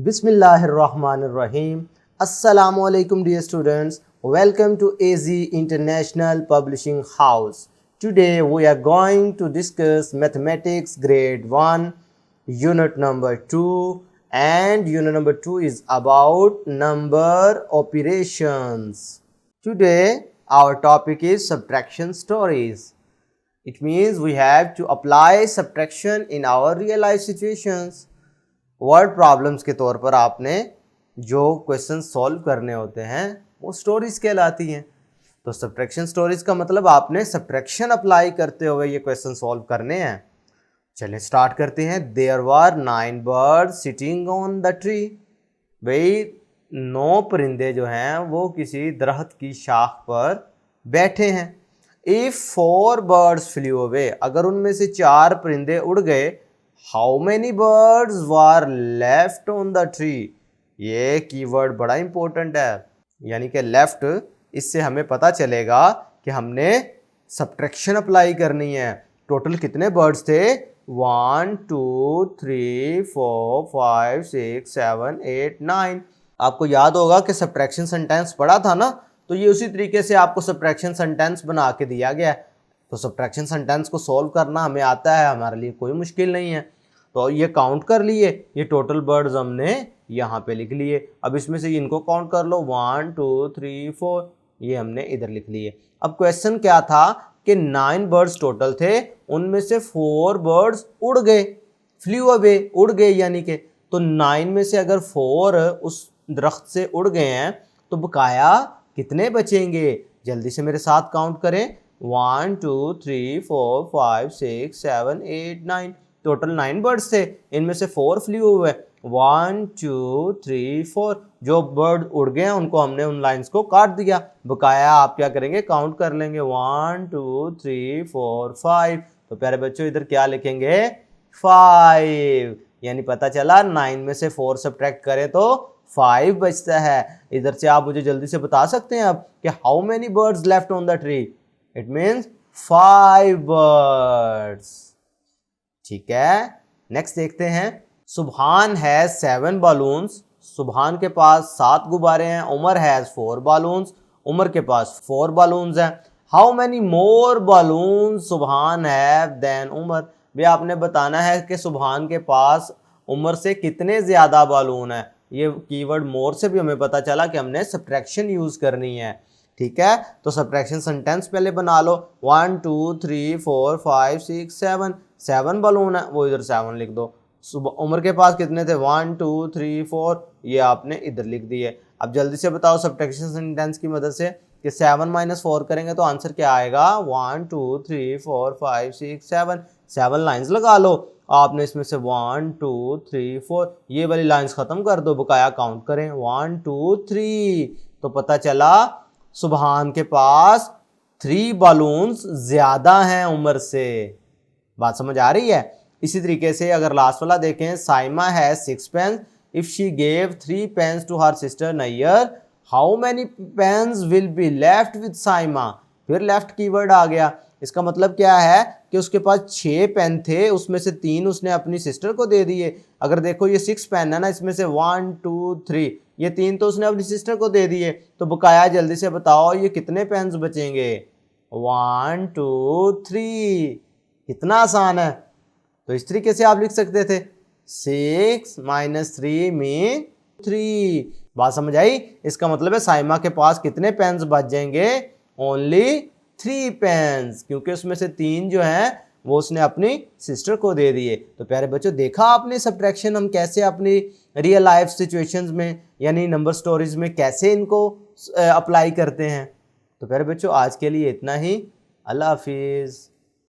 Bismillahirrahmanirrahim. Assalamu alaikum dear students. Welcome to AZ International Publishing House. Today we are going to discuss Mathematics Grade 1 Unit number 2, and Unit number 2 is about number operations. Today our topic is subtraction stories. It means we have to apply subtraction in our real life situations. Word problems के तौर पर आपने जो question solve करने होते हैं वो stories कहलाती हैं। तो सब्ट्रैक्शन स्टोरीज का मतलब आपने सब्ट्रैक्शन अप्लाई करते हुए ये क्वेश्चन सॉल्व करने हैं। चलिए स्टार्ट करते हैं। There were 9 birds sitting on the tree. भाई 9 परिंदे जो हैं वो किसी दरख्त की शाख पर बैठे हैं। इफ 4 बर्ड्स फ्लू अवे, अगर उनमें से 4 परिंदे उड़ गए, how many birds were left on the tree. ये कीवर्ड बड़ा इंपॉर्टेंट है, यानी कि लेफ्ट, इससे हमें पता चलेगा कि हमने सब्ट्रैक्शन अप्लाई करनी है। टोटल कितने बर्ड्स थे? 1 2 3 4 5 6 7 8 9। आपको याद होगा कि सब्ट्रैक्शन सेंटेंस पढ़ा था ना, तो ये उसी तरीके से आपको सब्ट्रैक्शन सेंटेंस बना के दिया गया है। तो सब्ट्रैक्शन सेंटेंस को सॉल्व करना हमें आता है, हमारे लिए कोई मुश्किल नहीं है। तो ये काउंट कर लिए, ये टोटल बर्ड्स हमने यहाँ पे लिख लिए। अब इसमें से इनको काउंट कर लो, 1 2 3 4, ये हमने इधर लिख लिए। अब क्वेश्चन क्या था कि 9 बर्ड्स टोटल थे, उनमें से 4 बर्ड्स उड़ गए, फ्लू अवे, उड़ गए यानी कि। तो 9 में से अगर 4 उस दरख्त से उड़ गए हैं तो बकाया कितने बचेंगे? जल्दी से मेरे साथ काउंट करें। 1 2 3 4 5 6 7 8 9। टोटल 9 बर्ड्स थे, इनमें से 4 फ्लू हुए। 1 2 3 4। जो बर्ड उड़ गए हैं उनको हमने उन लाइंस को काट दिया। बकाया आप क्या करेंगे? काउंट कर लेंगे। 1 2 3 4 5। तो प्यारे बच्चों इधर क्या लिखेंगे? 5। यानी पता चला 9 में से 4 सब्ट्रैक्ट करें तो 5 बचता है। इधर से आप मुझे जल्दी से बता सकते हैं अब कि how many birds left on the tree. It means 5 birds. ठीक है, नेक्स्ट देखते हैं। सुभान हैज 7 बलून्स। सुभान के पास 7 गुब्बारे हैं। Umar has 4 balloons. उमर के पास 4 बलून्स हैं। हाउ मैनी मोर बलून्स सुभान हैव देन उमर। भी आपने बताना है कि सुभान के पास उमर से कितने ज़्यादा बलून हैं। ये कीवर्ड मोर से भी हमें पता चला कि हमने सब्ट्रैक्शन यूज़ करनी है। ठीक है, तो सब्ट्रैक्शन सेंटेंस पहले बना लो। 1 2 3 4 5 6 7। 7 बलून है, वो इधर 7 लिख दो। उमर के पास कितने थे? 1 2 3 4, ये आपने इधर लिख दिए। अब जल्दी से बताओ सब्ट्रैक्शन सेंटेंस की मदद से कि 7 - 4 करेंगे तो आंसर क्या आएगा? 1 2 3 4 5 6 7। 7 लाइन्स लगा लो। आपने इसमें से 1 2 3 4 ये वाली लाइन्स खत्म कर दो, बकाया काउंट करें। 1 2 3। तो पता चला सुभान के पास 3 बलून्स ज्यादा हैं उमर से। बात समझ आ रही है? इसी तरीके से अगर लास्ट वाला देखें, Saima has 6 pens. If she gave 3 pens to her sister Nayyar, how many pens will be left with Saima. फिर लेफ्ट कीवर्ड आ गया। इसका मतलब क्या है कि उसके पास 6 पेन थे, उसमें से 3 उसने अपनी सिस्टर को दे दिए। अगर देखो ये 6 पेन है ना, इसमें से 1 2 3, ये 3 तो उसने अपनी सिस्टर को दे दिए। तो बकाया जल्दी से बताओ ये कितने पेन्स बचेंगे? 1 2 3। कितना आसान है। तो इस तरीके से आप लिख सकते थे 6 - 3 मीन 3। बात समझ आई? इसका मतलब है साइमा के पास कितने पेन्स बच जाएंगे? ओनली 3 पेन्स, क्योंकि उसमें से 3 जो हैं वो उसने अपनी सिस्टर को दे दिए। तो प्यारे बच्चों देखा आपने सब्ट्रैक्शन हम कैसे अपनी रियल लाइफ सिचुएशंस में यानी नंबर स्टोरीज में कैसे इनको अप्लाई करते हैं। तो प्यारे बच्चों आज के लिए इतना ही। अल्लाह हाफिज़।